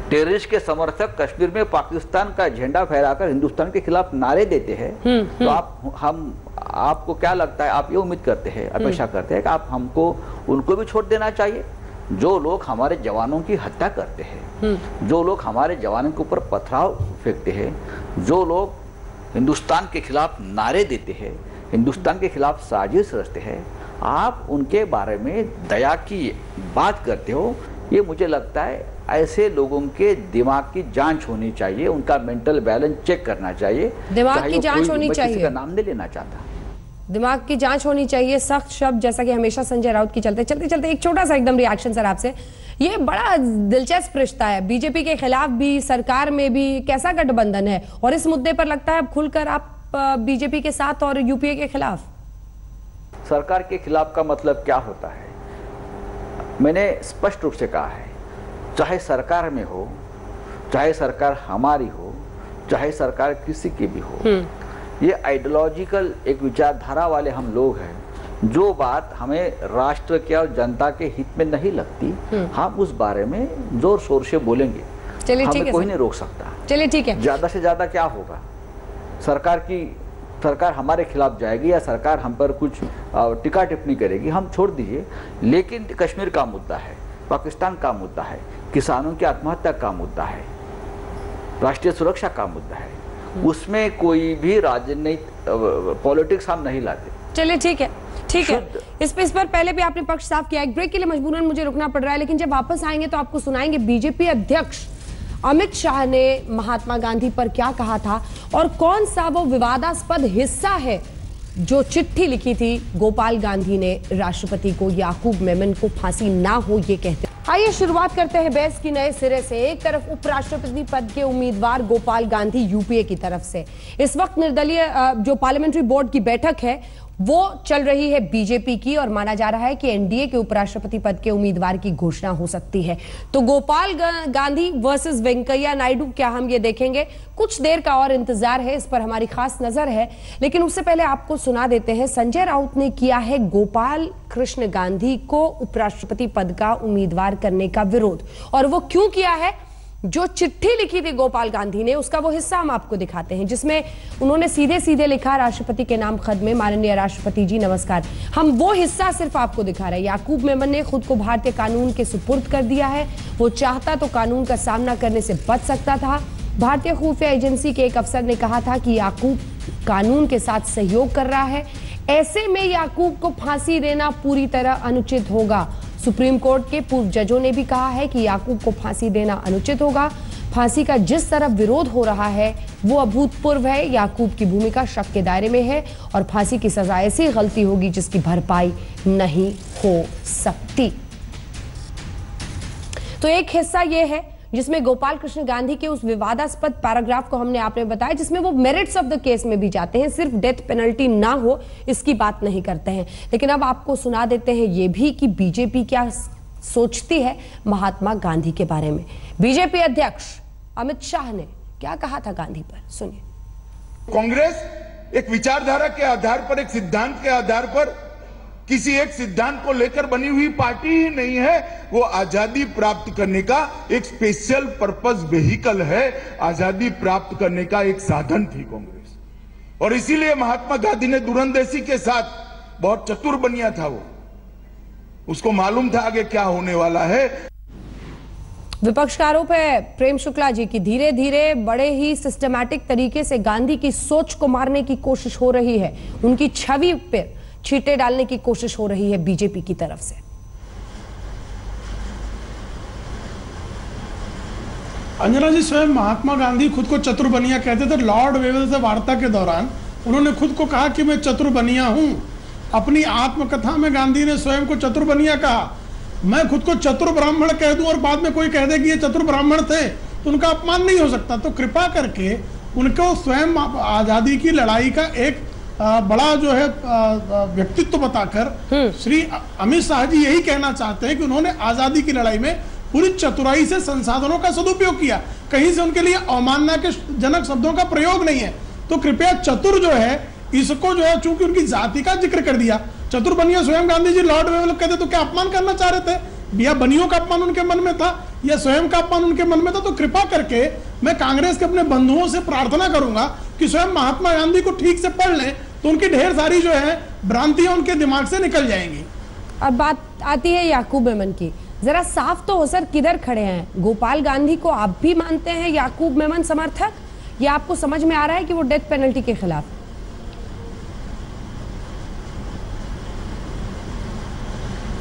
टेररिस्ट के समर्थक कश्मीर में पाकिस्तान का झंडा फहराकर हिंदुस्तान के खिलाफ नारे देते हैं, तो आपको क्या लगता है, आप ये उम्मीद करते हैं, अपेक्षा करते हैं कि आप हमको उनको भी छोड़ देना चाहिए? जो लोग हमारे जवानों की हत्या करते हैं, जो लोग हमारे जवानों के ऊपर पथराव फेंकते हैं, जो लोग हिंदुस्तान के खिलाफ नारे देते हैं, हिंदुस्तान के खिलाफ साजिश रचते हैं, आप उनके बारे में दया की बात करते हो? ये मुझे लगता है ऐसे लोगों के दिमाग की जांच होनी चाहिए, उनका मेंटल बैलेंस चेक करना चाहिए।
दिमाग की जांच होनी चाहिए,
किसी का नाम नहीं लेना चाहता,
दिमाग की जांच होनी चाहिए, सख्त शब्द, जैसा कि हमेशा संजय राउत की चलते चलते एक छोटा सा एकदम रिएक्शन सर आपसे। ये बड़ा दिलचस्प रिश्ता है बीजेपी के खिलाफ भी, सरकार में भी, कैसा गठबंधन है? और इस मुद्दे पर लगता है अब खुलकर आप बीजेपी के साथ और यूपीए के खिलाफ।
सरकार के खिलाफ का मतलब क्या होता है? मैंने स्पष्ट रूप से कहा है, चाहे सरकार में हो, चाहे सरकार हमारी हो, चाहे सरकार किसी की भी हो, ये आइडियोलॉजिकल एक विचारधारा वाले हम लोग हैं। जो बात हमें राष्ट्र के और जनता के हित में नहीं लगती, हम उस बारे में जोर शोर से बोलेंगे।
चलिए ठीक है,
कोई नहीं रोक सकता।
चलिए ठीक है,
ज्यादा से ज्यादा क्या होगा? सरकार हमारे खिलाफ जाएगी या सरकार हम पर कुछ टिक्का टिप्पणी करेगी, हम छोड़ दीजिए। लेकिन कश्मीर का मुद्दा है, पाकिस्तान का मुद्दा है, किसानों की आत्महत्या का मुद्दा है, राष्ट्रीय सुरक्षा का मुद्दा है, उसमें कोई भी राजनीतिक पॉलिटिक्स हम नहीं लाते।
चलिए ठीक है, ठीक है, इस पर पहले भी आपने पक्ष साफ किया। एक ब्रेक के लिए मजबूरन मुझे रुकना पड़ रहा है, लेकिन जब वापस आएंगे तो आपको सुनाएंगे बीजेपी अध्यक्ष अमित शाह ने महात्मा गांधी पर क्या कहा था और कौन सा वो विवादास्पद हिस्सा है जो चिट्ठी लिखी थी गोपाल गांधी ने राष्ट्रपति को, याकूब मेमन को फांसी ना हो ये कहते। आइए शुरुआत करते हैं बहस की नए सिरे से। एक तरफ उपराष्ट्रपति पद के उम्मीदवार गोपाल गांधी यूपीए की तरफ से, इस वक्त निर्दलीय जो पार्लियामेंट्री बोर्ड की बैठक है वो चल रही है बीजेपी की और माना जा रहा है कि एनडीए के उपराष्ट्रपति पद के उम्मीदवार की घोषणा हो सकती है। तो गोपाल गांधी वर्सेस वेंकैया नायडू, क्या हम ये देखेंगे? कुछ देर का और इंतजार है, इस पर हमारी खास नजर है। लेकिन उससे पहले आपको सुना देते हैं, संजय राउत ने किया है गोपाल कृष्ण गांधी को उपराष्ट्रपति पद का उम्मीदवार करने का विरोध, और वो क्यों किया है? जो चिट्ठी लिखी थी गोपाल गांधी ने, उसका वो हिस्सा हम आपको दिखाते हैं, जिसमें उन्होंने सीधे सीधे लिखा राष्ट्रपति के नाम खत में, माननीय राष्ट्रपति जी नमस्कार। हम वो हिस्सा सिर्फ आपको दिखा रहे हैं। याकूब मेमन ने खुद को भारतीय कानून के सुपुर्द कर दिया है। वो चाहता तो कानून का सामना करने से बच सकता था। भारतीय खुफिया एजेंसी के एक अफसर ने कहा था कि याकूब कानून के साथ सहयोग कर रहा है, ऐसे में याकूब को फांसी देना पूरी तरह अनुचित होगा। सुप्रीम कोर्ट के पूर्व जजों ने भी कहा है कि याकूब को फांसी देना अनुचित होगा। फांसी का जिस तरफ विरोध हो रहा है वो अभूतपूर्व है। याकूब की भूमिका शक के दायरे में है और फांसी की सजा ऐसी गलती होगी जिसकी भरपाई नहीं हो सकती। तो एक हिस्सा ये है जिसमें गोपाल कृष्ण गांधी के उस विवादास्पद पैराग्राफ को हमने आपने बताया, जिसमें वो मेरिट्स ऑफ द केस में भी जाते हैं, सिर्फ डेथ पेनल्टी ना हो इसकी बात नहीं करते हैं। लेकिन अब आपको सुना देते हैं ये भी कि बीजेपी क्या सोचती है महात्मा गांधी के बारे में। बीजेपी अध्यक्ष अमित शाह ने क्या कहा था गांधी पर, सुनिए।
कांग्रेस एक विचारधारा के आधार पर, एक सिद्धांत के आधार पर, किसी एक सिद्धांत को लेकर बनी हुई पार्टी ही नहीं है। वो आजादी प्राप्त करने का एक स्पेशल पर्पस वेहिकल है, आजादी प्राप्त करने का एक साधन थी कांग्रेस। और इसीलिए महात्मा गांधी ने दूरंदेशी के साथ बहुत चतुर बनिया था वो, उसको मालूम था आगे क्या होने वाला है।
विपक्ष का आरोप है प्रेम शुक्ला जी की धीरे धीरे बड़े ही सिस्टमैटिक तरीके से गांधी की सोच को मारने की कोशिश हो रही है, उनकी छवि पर छींटे डालने की कोशिश हो रही है बीजेपी की तरफ से।
अंजना जी, स्वयं महात्मा गांधी खुद को चतुर बनिया कहते थे। लॉर्ड वेवल से वार्ता के दौरान उन्होंने खुद को कहा कि मैं चतुर बनिया हूं। अपनी आत्मकथा में गांधी ने स्वयं को चतुर बनिया कहा। मैं खुद को चतुर ब्राह्मण कह दूं और बाद में कोई कह दे कि ये चतुर ब्राह्मण थे तो उनका अपमान नहीं हो सकता। तो कृपा करके उनको स्वयं आजादी की लड़ाई का एक बड़ा जो है व्यक्तित्व बताकर श्री अमित शाह जी यही कहना चाहते हैं कि उन्होंने आजादी की लड़ाई में पूरी चतुराई से संसाधनों का सदुपयोग किया, कहीं से उनके लिए अवमानना के जनक शब्दों का प्रयोग नहीं है। तो कृपया चतुर जो है इसको जो है, चूंकि उनकी जाति का जिक्र कर दिया, चतुर बनिया स्वयं गांधी जी लॉर्ड वेवल कहते तो क्या अपमान करना चाह रहे थे? या बनियों का अपमान उनके मन में था या स्वयं का अपमान उनके मन में था, तो कृपा करके मैं कांग्रेस के अपने बंधुओं से प्रार्थना करूंगा कि स्वयं महात्मा गांधी को ठीक से पढ़ लें, तो उनकी ढेर सारी जो है भ्रांतियां उनके दिमाग से निकल जाएंगी।
अब बात आती है याकूब मेमन की। जरा साफ तो हो सर, किधर खड़े हैं? गोपाल गांधी को आप भी मानते हैं याकूब मेमन समर्थक, या आपको समझ में आ रहा है कि वो डेथ पेनल्टी के खिलाफ?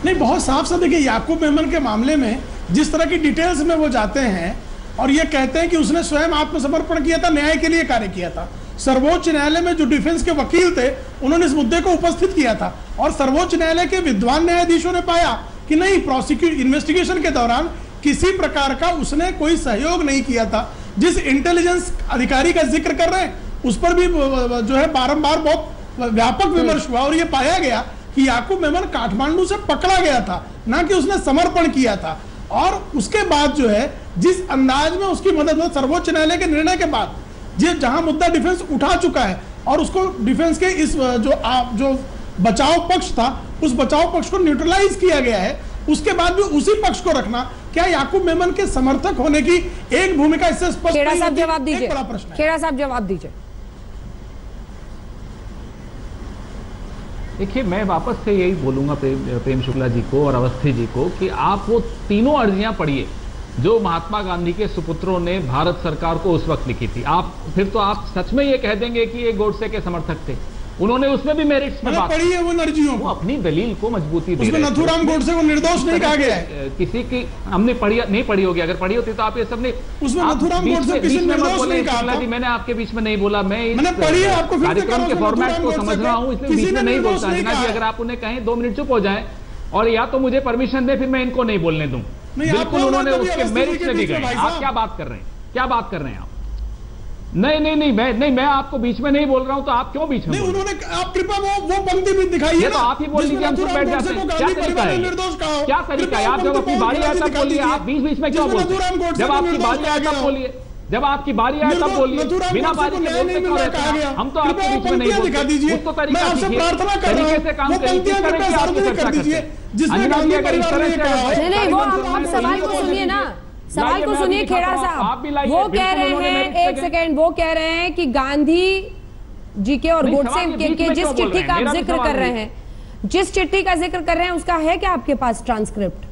नहीं, बहुत साफ सा देखिए, याकूब मेमन के मामले में जिस तरह की डिटेल्स में वो जाते हैं और ये कहते हैं कि उसने स्वयं आत्मसमर्पण किया था, न्याय के लिए कार्य किया था। सर्वोच्च न्यायालय में जो डिफेंस के वकील थे उन्होंने इस मुद्दे को उपस्थित किया था और सर्वोच्च न्यायालय के विद्वान न्यायाधीशों ने पाया कि नहीं, इन्वेस्टिगेशन के दौरान किसी प्रकार का उसने कोई सहयोग नहीं किया था। जिस इंटेलिजेंस अधिकारी का जिक्र कर रहे हैं उस पर भी जो है बारंबार बहुत व्यापक विमर्श हुआ और यह पाया गया कि याकूब मेमन काठमांडू से पकड़ा गया था, ना कि उसने समर्पण किया था। और उसके बाद जो है जिस अंदाज में उसकी मदद, सर्वोच्च न्यायालय के निर्णय के बाद जहां मुद्दा डिफेंस उठा चुका है और उसको डिफेंस के इस जो बचाव पक्ष था उस बचाव पक्ष को न्यूट्रलाइज किया गया है, उसके बाद भी उसी पक्ष को रखना क्या याकूब मेमन के समर्थक होने की एक भूमिका इससे स्पष्ट नहीं होती?
जवाब दीजिए,
बड़ा प्रश्न है।
खेड़ा साहब जवाब दीजिए।
देखिए, मैं वापस से यही बोलूंगा प्रेम शुक्ला जी को और अवस्थी जी को कि आप वो तीनों अर्जियां पढ़िए जो महात्मा गांधी के सुपुत्रों ने भारत सरकार को उस वक्त लिखी थी। आप फिर तो आप सच में ये कह देंगे कि ये गोडसे के समर्थक थे। उन्होंने उसमें भी मेरिट्स में बात
पढ़ी है, वो अर्जियों
को अपनी दलील को मजबूती दे
रहे हैं। नथुराम गोडसे को निर्दोष नहीं कहा गया है।
किसी की हमने पढ़ी नहीं पढ़ी होगी, अगर पढ़ी होती तो आप ये सब नहीं,
उसमें नथुराम गोडसे किसी निर्दोष नहीं कहा था।
मैंने आपके बीच में नहीं बोला, मैं
पढ़ी है, आपको
कार्यक्रम के फॉर्मेट को समझ रहा हूँ, इसलिए बीच में नहीं बोलता। अगर आप उन्हें कहें 2 मिनट चुप हो जाए और या तो मुझे परमिशन दे, फिर मैं इनको नहीं बोलने दूं। बिल्कुल उन्होंने उसके मेरिट से भी गए। आप क्या बात कर रहे हैं, क्या बात कर रहे हैं आप? नहीं, मैं आपको बीच में नहीं बोल रहा हूं, तो आप क्यों बीच में?
नहीं, उन्होंने आप कृपा वो पंक्ति भी दिखाई है,
तो आप ही बोल लीजिए, हम सब बैठ जाते हैं। क्या तरीका है? क्या तरीका है? आप जब अपनी बारी आए तब बोलिए, आप बीच में क्यों बोलते हैं? जब आपकी बारी आए तब बोलिए, जब आपकी बारी आए तब बोलिए, बिना बारी के बोलते क्यों रहते हैं? हम तो आपके बीच में नहीं बोलते। उसको तरीका तरीके से काम करिए, किस तरह की आपकी चर्चा करते हैं? अंजना जी अगर इस तरह से
नहीं, वो आप सवाल को सुनिए ना, सवाल को सुनिए खेड़ा साहब। वो कह रहे हैं, एक सेकेंड, वो कह रहे हैं कि गांधी जी के और गोडसे के जिस चिट्ठी का आप जिक्र कर रहे हैं, जिस चिट्ठी का जिक्र कर रहे हैं उसका है क्या आपके पास ट्रांसक्रिप्ट?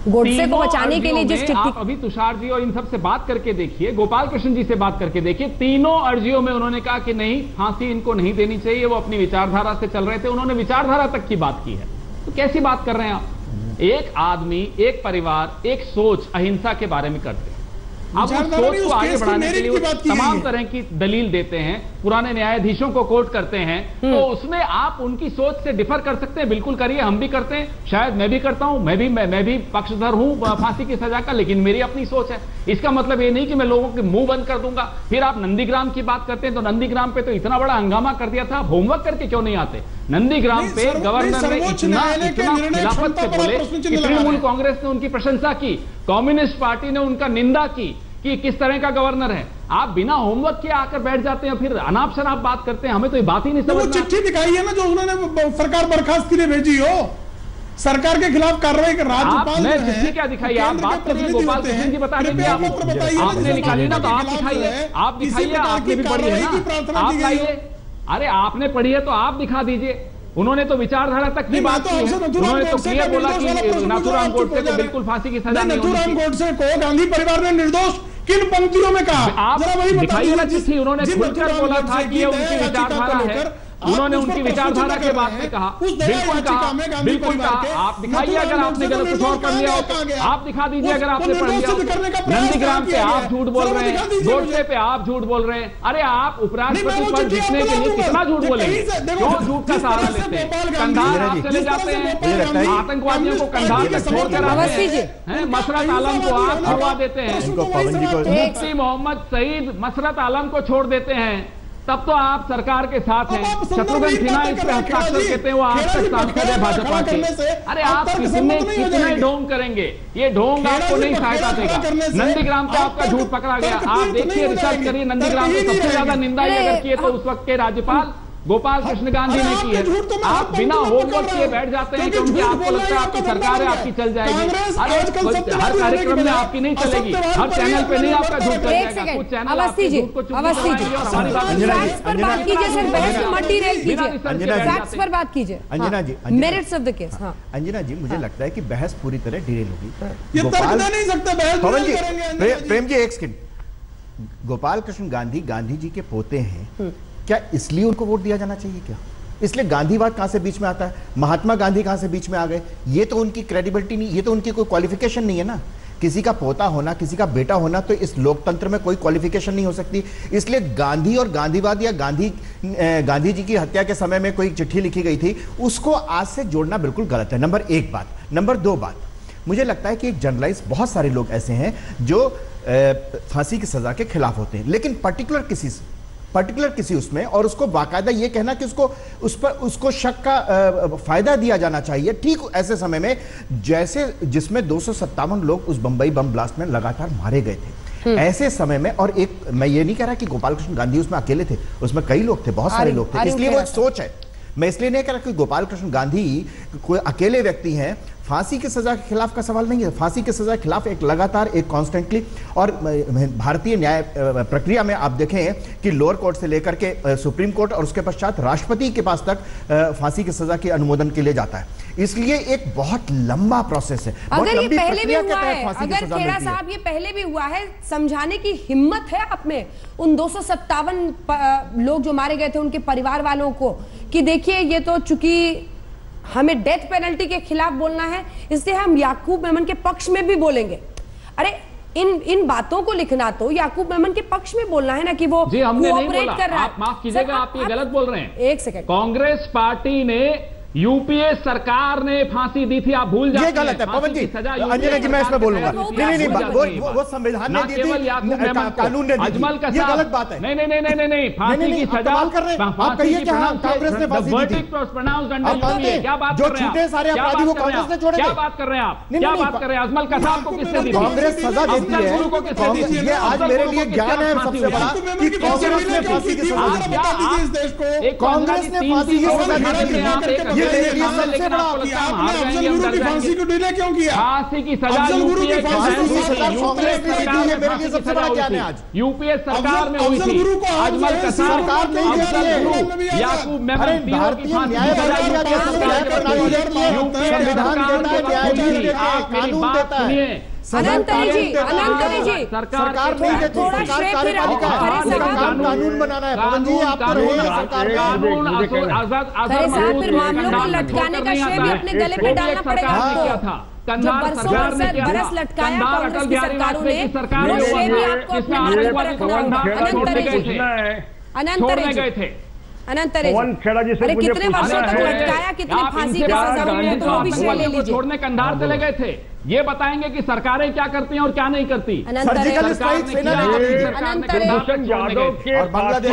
गोडसे को बचाने के लिए जिस चिट्ठी,
आप अभी तुषार जी और इन सब से बात करके देखिए, गोपाल कृष्ण जी से बात करके देखिए, तीनों अर्जियों में उन्होंने कहा कि नहीं, फांसी इनको नहीं देनी चाहिए। वो अपनी विचारधारा से चल रहे थे, उन्होंने विचारधारा तक की बात की है। तो कैसी बात कर रहे हैं आप? एक आदमी, एक परिवार, एक सोच अहिंसा के बारे में करते हैं। आप उस सोच को आगे बढ़ाने के लिए तमाम तरह की दलील देते हैं, पुराने न्यायाधीशों को कोट करते हैं, तो उसमें आप उनकी सोच से डिफर कर सकते हैं, बिल्कुल करिए, हम भी करते हैं, शायद मैं भी करता हूं, मैं भी पक्षधर हूं फांसी की सजा का, लेकिन मेरी अपनी सोच है। इसका मतलब ये नहीं कि मैं लोगों के मुंह बंद कर दूंगा। फिर आप नंदीग्राम की बात करते हैं, तो नंदीग्राम पे तो इतना बड़ा हंगामा कर दिया था, होमवर्क करके क्यों नहीं आते? नंदीग्राम पे गवर्नर ने इतना खिलाफत से बोले कि तृणमूल कांग्रेस ने उनकी प्रशंसा की, कम्युनिस्ट पार्टी ने उनका निंदा की कि किस तरह का गवर्नर है। आप बिना होमवर्क के आकर बैठ जाते हैं, फिर अनाप शनाप बात करते हैं। हमें तो ये बात ही नहीं समझ।
चिट्ठी दिखाई है ना जो उन्होंने सरकार बर्खास्त के लिए भेजी हो, सरकार के खिलाफ कार्रवाई कर राज्यपाल ने
चिट्ठी क्या दिखाई? आप बात करिए, गोपाल कृष्ण जी बता देंगे। आपने निकाली ना, तो आप दिखाइए, आप दिखाइए, आपने भी पढ़ी है ना, आप लाइए। अरे आपने पढ़ी है तो आप दिखा दीजिए। उन्होंने तो विचारधारा तक की बात की है, उन्होंने तो क्लियर बोला कि नाथुराम गोडसे को बिल्कुल फांसी की सजा नहीं होनी चाहिए।
नाथुराम गोडसे को गांधी परिवार ने निर्दोष किन पंक्तियों में कहा?
आप दिखाइए ना चिट्ठी। उन्होंने खुलकर बोला था कि ये उनकी विचारधारा है, उन्होंने उनकी विचारधारा के बारे में कहा, बिल्कुल कहा, बिल्कुल कहा। आप दिखाइए अगर आपने गलत कुछ और कर लिया हो, आप दिखा दीजिए अगर आपने पढ़ लिया हो। नंदीग्राम पे आप झूठ बोल रहे हैं, गोडसे पे आप झूठ बोल रहे हैं। अरे आप उपराष्ट्रपति पर जीतने के लिए कितना झूठ बोलेंगे? क्यों झूठ का सहारा लेते हैं? कंधार आप चले जाते हैं, आतंकवादियों को कंधार में छोड़कर आते हैं, मसरत आलम को आप छुड़वा देते हैं, मुफ्ती मोहम्मद सईद मसरत आलम को छोड़ देते हैं, तब तो आप सरकार के साथ हैं। शत्रुघ्न सिन्हा इस पे हस्ताक्षर कहते हैं, वो आज तक सांसद है भाजपा के। अरे आप कितने ढोंग करेंगे? ये ढोंग आपको नहीं सहायता देगा। नंदीग्राम पे आपका झूठ पकड़ा गया। आप देखिए, रिसर्च करिए, नंदीग्राम पे सबसे ज्यादा निंदा अगर किए तो उस वक्त के राज्यपाल गोपाल कृष्ण गांधी ने की है। आप बिना होमवर्क किए बैठ जाते हैं क्योंकि आपको लगता है आपकी सरकार है, आपकी चल जाएगी। हर कार्यक्रम में आपकी नहीं चलेगी, हर चैनल पे नहीं आपका झूठ चलेगा। कुछ चैनल आपके झूठ को
अवस्थी जी पर बात कीजिए सर, बहस में मत डिरेल कीजिए, फैक्ट्स पर बात कीजिए।
अंजना जी,
मेरिट्स ऑफ द केस। हाँ
अंजना जी, मुझे लगता है कि बहस पूरी तरह डिरेल होगी।
ये तर्क दे नहीं सकता, बहस
पवन जी,
करेंगे।
प्रेम जी एक सेकंड। गोपाल कृष्ण गांधी गांधी जी के पोते हैं, क्या इसलिए उनको वोट दिया जाना चाहिए? क्या इसलिए गांधीवाद कहां से बीच में आता है? महात्मा गांधी कहां से बीच में आ गए? ये तो उनकी क्रेडिबिलिटी नहीं, ये तो उनकी कोई क्वालिफिकेशन नहीं है ना। किसी का पोता होना, किसी का बेटा होना तो इस लोकतंत्र में कोई क्वालिफिकेशन नहीं हो सकती। इसलिए गांधी और गांधीवाद या गांधी जी की हत्या के समय में कोई चिट्ठी लिखी गई थी, उसको आज से जोड़ना बिल्कुल गलत है। नंबर एक बात। नंबर दो बात, मुझे लगता है कि एक जर्नलाइस्ट, बहुत सारे लोग ऐसे हैं जो फांसी की सजा के खिलाफ होते हैं, लेकिन पर्टिकुलर किसी उसमें, और उसको बाकायदा ये कहना कि उसको शक का फायदा दिया जाना चाहिए ठीक ऐसे समय में जैसे जिसमें 257 लोग उस बंबई बम ब्लास्ट में लगातार मारे गए थे। ऐसे समय में, और एक, मैं ये नहीं कह रहा कि गोपाल कृष्ण गांधी उसमें अकेले थे, उसमें कई लोग थे, बहुत सारे लोग थे, इसलिए वो एक सोच है। मैं इसलिए नहीं कह रहा कि गोपाल कृष्ण गांधी कोई अकेले व्यक्ति हैं। फांसी की सजा के खिलाफ का सवाल नहीं है, फांसी की सजा के खिलाफ एक लगातार, एक कॉन्स्टेंटली, और भारतीय न्याय प्रक्रिया में आप देखें कि लोअर कोर्ट से लेकर के सुप्रीम कोर्ट और उसके पश्चात राष्ट्रपति के पास तक फांसी की सजा के अनुमोदन के लिए जाता है। इसलिए एक बहुत लंबा प्रोसेस है।
अगर ये पहले भी हुआ है, अगर खेड़ा साहब ये पहले भी हुआ है, समझाने की हिम्मत है आप में उन 257 लोग जो मारे गए थे उनके परिवार वालों को कि देखिए ये तो चूंकि हमें डेथ पेनल्टी के खिलाफ बोलना है, इसलिए हम याकूब मेमन के पक्ष में भी बोलेंगे। अरे इन बातों को लिखना तो याकूब मेमन के पक्ष में बोलना है ना कि वो कोऑपरेट कर रहा है।
आप माफ कीजिएगा, आप ये गलत बोल रहे हैं।
एक सेकंड,
कांग्रेस पार्टी ने, यूपीए सरकार ने फांसी दी थी, आप भूल जाते हैं।
ये गलत है पवन जी। अंजना जी, मैं इसमें बोलूंगा। नहीं, वो संविधान ने दी थी, कानून ने दी थी, ये गलत बात है।
नहीं, फांसी की सजा
कर रहे हैं आप, कहिए कि हाँ कांग्रेस ने फांसी दी थी।
क्या बात
जो छूटे सारे अपराधी को कांग्रेस ने छोड़े।
क्या बात कर रहे हैं आप? क्या बात कर रहे हैं? अजमल कसाब को किसने दी?
कांग्रेस सजा देती है। ये आज मेरे लिए ज्ञान है सबसे बड़ा कि कांग्रेस ने फांसी की सजा दी। कांग्रेस ने फांसी की सजा दी। ये मेरे लिए सबसे बड़ा।
अफजल गुरु की फांसी को डिले क्यों किया?
फांसी की सजा यूपीए
कांग्रेस ने दी है, मेरे लिए सबसे बड़ा ज्ञान है। आज
यूपीए सरकार में हुई थी। अजमल कसाब,
सरकार नहीं देती है।
याकूब मेमन,
भारतीय न्याय प्रणाली देती है, संविधान देता है, न्याय देता है, कानून देता है।
अनंतरी जी
सरकार नहीं देती,
थोड़ा
कार्यपालिका कानून बनाना है। पवन जी, आप तो रहे हैं सरकार
फिर मामलों को लटकाने का श्रेय भी अपने गले पे डालना पड़ेगा।
क्या था?
बरस लटकाया कांग्रेस की सरकारों ने, वो श्रेय भी आपको अपने माथे पर रखना होगा। अनंतरी जी, अरे कितने वर्षों तक लटकाया, कितने फांसी की सजा हुई, तो वो भी श्रेय ले लीजिए।
छोड़ने कंधार चले गए थे। ये बताएंगे कि सरकारें क्या करती हैं और क्या नहीं करती।
सर्जिकल स्ट्राइक सेना ने
कुलभूषण जाधव के
बांग्लादेश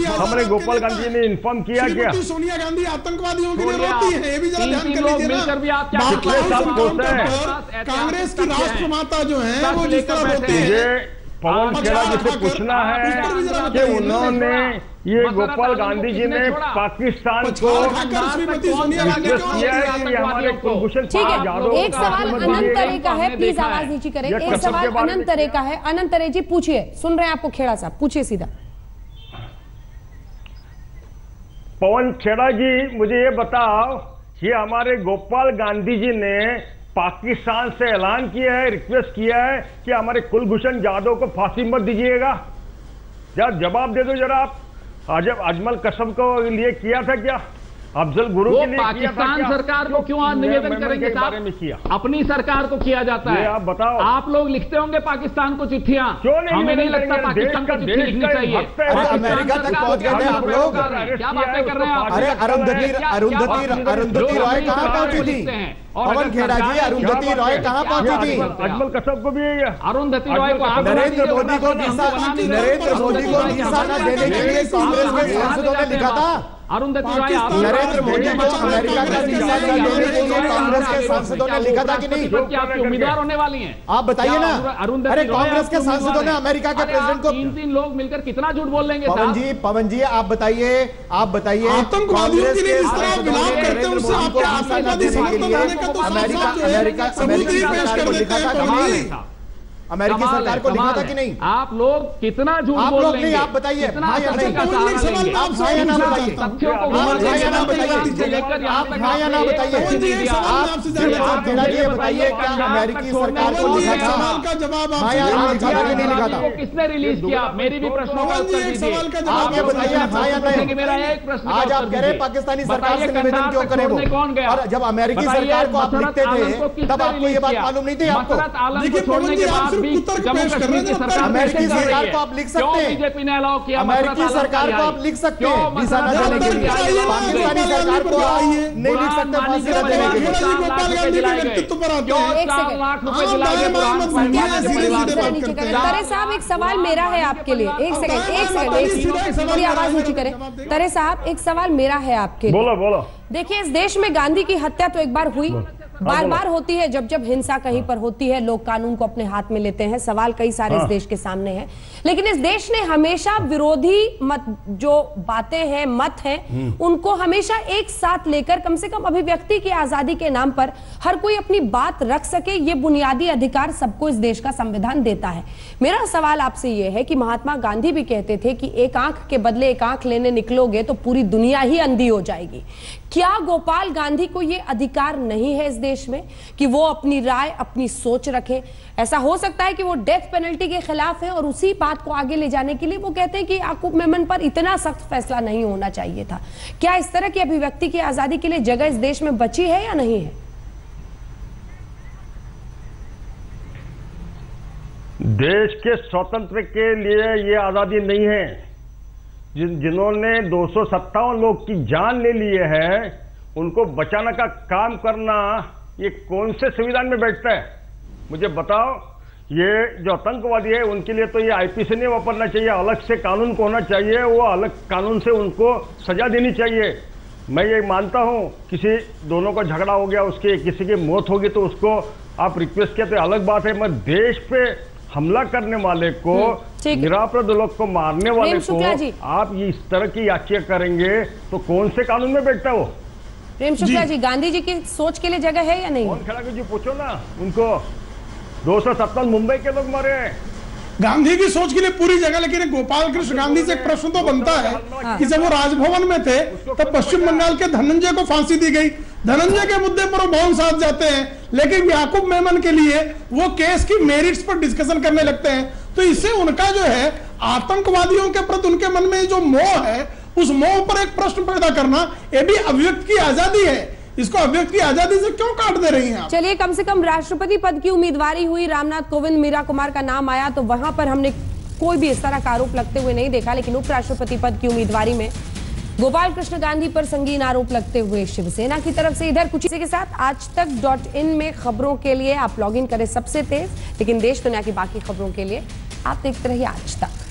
हमारे गोपाल गांधी ने इन्फॉर्म किया क्या?
सोनिया गांधी आतंकवादियों के लिए रोती है, ये भी जरा ध्यान कर लीजिए। कांग्रेस की राष्ट्रमाता जो है वो जिस तरह रोती है।
पवन खेड़ा जी से पूछना है कि उन्होंने, ये गोपाल गांधी जी ने पाकिस्तान को किया है कि हमारे कुलभूषण
जाधव। एक सवाल अनंत तरे का है, प्लीज आवाज नीचे करें। एक सवाल अनंत तरे का है। अनंत तरे जी पूछिए, सुन रहे हैं आपको खेड़ा साहब, पूछिए सीधा।
पवन खेड़ा जी, मुझे ये बताओ, ये हमारे गोपाल गांधी जी ने पाकिस्तान से ऐलान किया है, रिक्वेस्ट किया है कि हमारे कुलभूषण जाधव को फांसी मत दीजिएगा? जरा जवाब दे दो जरा आप। अजमल कसाब को लिए किया था क्या? अफजल गुरु के लिए
पाकिस्तान सरकार को क्यों निवेदन करेंगे साहब? अपनी सरकार को किया जाता है।
आप बताओ,
आप लोग लिखते होंगे पाकिस्तान को चिट्ठियां, हमें नहीं लगता पाकिस्तान को चिट्ठी लिखनी चाहिए।
अमेरिका तक पहुंच गए थे आप लोग।
क्या बातें कर रहे हैं आप?
अरे अरुंधति रॉय कहां पहुंची थी? पवन खेड़ा जी, अरुंधति रॉय कहाँ पहुंची थी?
अजमल कश्यप को भी
अरुंधति रॉय को
नरेंद्र मोदी को वीसा न देने के लिए कांग्रेस के सांसदों ने लिखा था।
अरुंधति रॉय
नरेंद्र मोदी को अमेरिका का वीसा न देने के लिए कांग्रेस के सांसदों ने लिखा था कि नहीं?
आपकी उम्मीदवार होने वाली हैं,
आप बताइए ना। अरे कांग्रेस के सांसदों ने अमेरिका के प्रेसिडेंट को
3 लोग मिलकर कितना झूठ बोल लेंगे?
पवन जी आप बताइए
आतंकवादियों के लिए इस तरह विलाप करते हैं, उससे आपके आतंकवादी समर्थन होने का तो
अमेरिकी सरकार को लिखा था कि नहीं? अमेरिकी सरकार को लिखा था कि नहीं?
आप लोग कितना झूठ
आप
बोल
लोग
लेंगे?
नहीं, आप बताइए।
आप हाँ या ना बताइए,
हाँ या ना बताइए, आप बताइए क्या अमेरिकी सरकार को लिखा था? हाँ या ना लिखा था कि नहीं लिखा था?
किसने रिलीज किया? मेरी भी प्रश्नों का उत्तर दीजिए।
आप ये बताइए हाँ या नहीं?
मेरा एक प्रश्न,
आज आप कह रहे पाकिस्तानी सरकार से निवेदन क्यों करें वो?
कौन गया?
और जब अमेरिकी सरकार को आप लिखते थे तब आपको ये बात मालूम नहीं थी? आपको अमेरिकी सरकार को आप लिख सकते हैं,
बीजेपी ने अलाउ किया,
अमेरिकी सरकार को आप लिख सकते हैं वीसा न देने के लिए, पाकिस्तानी सरकार को आप नहीं लिख सकते फांसी न देने के लिए।
तरे साहब एक सवाल मेरा है आपके लिए, एक सेकंड थोड़ी आवाज ऊंची करें। तरे साहब एक सवाल मेरा है आपके लिए।
बोलो।
देखिए इस देश में गांधी की हत्या तो एक बार हुई, बार होती है, जब हिंसा कहीं पर होती है लोग कानून को अपने हाथ में लेते हैं, सवाल कई सारे इस देश के सामने हैं। लेकिन इस देश ने हमेशा विरोधी मत जो बातें हैं, मत हैं, उनको हमेशा एक साथ लेकर कम से कम अभिव्यक्ति की आजादी के नाम पर हर कोई अपनी बात रख सके, ये बुनियादी अधिकार सबको इस देश का संविधान देता है। मेरा सवाल आपसे यह है कि महात्मा गांधी भी कहते थे कि एक आंख के बदले एक आंख लेने निकलोगे तो पूरी दुनिया ही अंधी हो जाएगी। क्या गोपाल गांधी को यह अधिकार नहीं है इस देश में कि वो अपनी राय, अपनी सोच रखें? ऐसा हो सकता है कि वो डेथ पेनल्टी के खिलाफ है और उसी बात को आगे ले जाने के लिए वो कहते हैं कि याकूब मेमन पर इतना सख्त फैसला नहीं होना चाहिए था। क्या इस तरह की अभिव्यक्ति की आजादी के लिए जगह इस देश में बची है या नहीं है?
देश के स्वतंत्र के लिए ये आजादी नहीं है। जिन्होंने 257 लोग की जान ले लिए है उनको बचाने का काम करना ये कौन से संविधान में बैठता है? मुझे बताओ। ये जो आतंकवादी है उनके लिए तो ये आईपीसी नहीं वापरना चाहिए, अलग से कानून को होना चाहिए, वो अलग कानून से उनको सजा देनी चाहिए। मैं ये मानता हूँ किसी दोनों का झगड़ा हो गया, उसके किसी की मौत होगी तो उसको आप रिक्वेस्ट किया तो अलग बात है। मैं देश पे हमला करने वाले को, निरापराध लोग को मारने वाले को आप इस तरह की याचिका करेंगे तो कौन से कानून में बैठता है वो?
प्रेम शुक्ला जी, गांधी जी की सोच के लिए जगह है या नहीं?
कौन खड़ा जी पूछो ना उनको। 257 मुंबई के लोग मरे।
गांधी की सोच के लिए पूरी जगह, लेकिन गोपाल कृष्ण गांधी से एक प्रश्न तो बनता है कि जब वो राजभवन में थे तब पश्चिम बंगाल के धनंजय को फांसी दी गई। धनंजय के मुद्दे पर वो मौन साध जाते हैं, लेकिन याकूब मेमन के लिए वो केस की मेरिट्स पर डिस्कशन करने लगते हैं। तो इससे उनका जो है आतंकवादियों के प्रति उनके मन में जो मोह है, उस मोह पर एक प्रश्न पैदा करना, ये भी अभिव्यक्ति की आजादी है। इसको अभिव्यक्ति की आजादी से क्यों काट दे रही हैं आप?
चलिए, कम से कम राष्ट्रपति पद की उम्मीदवारी हुई, रामनाथ कोविंद, मीरा कुमार का नाम आया, तो वहां पर हमने कोई भी इस तरह का आरोप लगते हुए नहीं देखा। लेकिन उपराष्ट्रपति पद की उम्मीदवारी में गोपाल कृष्ण गांधी पर संगीन आरोप लगते हुए शिवसेना की तरफ से। इधर कुछ इसी के साथ आजतक.in में खबरों के लिए आप लॉग इन करें सबसे तेज, लेकिन देश दुनिया की बाकी खबरों के लिए आप देखते रहिए आज तक।